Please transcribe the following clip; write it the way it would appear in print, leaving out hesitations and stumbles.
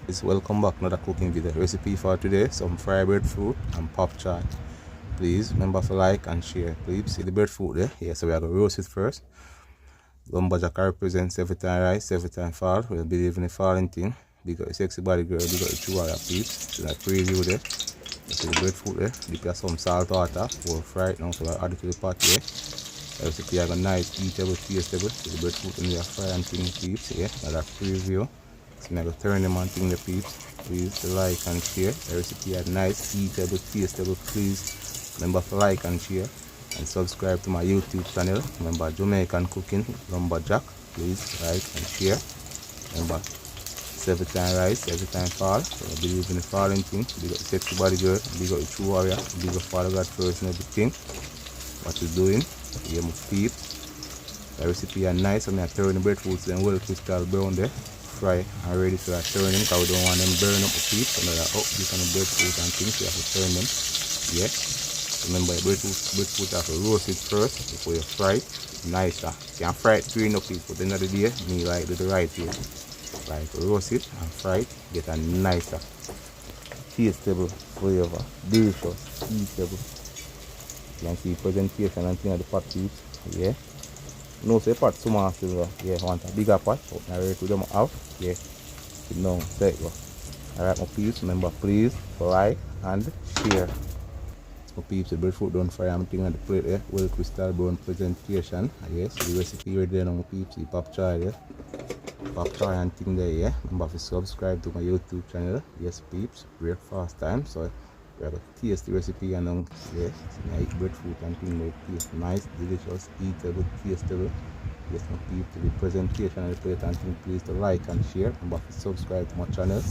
Welcome back to another cooking video. Recipe for today, some fried breadfruit and pop choi. Please remember to like and share. Please see the breadfruit there. Yeah, so we are going to roast it first. Lumberjack represents every time rise, every time fall. We believe in the falling thing. Because the sexy body girl, you got the true warrior, please. So that preview there. You see the breadfruit there. Dip some salt water. We'll fry it now, so we'll add it to the pot here. The recipe has a nice, eatable, tasteable. See the breadfruit in there, fry and thing, peeps. Yeah, another preview. So I'm going to turn them on thing the peeps. Please to like and share. The recipe is nice, eatable, tasteable. Please remember to like and share. And subscribe to my YouTube channel. Remember Jamaican cooking, lumberjack. Please like and share. Remember, it's every time rise, every time fall. So I believe in the falling thing. Big up the sexy body girl, big up the true warrior, big up Father God first and everything. What you doing? Yeah, my peeps. The recipe is nice, so I'm turn the breadfruits and well crystal brown there. Fry and ready to turn them because we don't want them burn up the peeps. So now up this on the breadfruit and things, you have to turn them. Yeah. Remember the breadfruit have to roast it first before you fry it. Nicer. You can fry it green up it, but at the end of the day, me like do the right way. Like roast it and fry it, get a nicer, tasteable flavor, delicious, eatable. You can see presentation and thing of the pot peeps. Yeah. No, say pot small silver. Yeah, want a bigger pot, but now ready to them out. Yeah. No, there you go. Alright, my peeps, remember please like and share. My peeps, the breadfruit don't fry and thing on the plate there. Well crystal brown presentation. Yes, the recipe ready there now, my peeps. The pop choi there. Pop choi and thing there, yeah. Remember to subscribe to my YouTube channel. Yes, peeps. Breakfast time. So we are going to taste the recipe and then yes, I eat breadfruit and thing there. Taste nice, delicious, eatable, tasteable. Yes, my peeps, the presentation and the plate and thing, please to like and share. Remember to subscribe to my channel.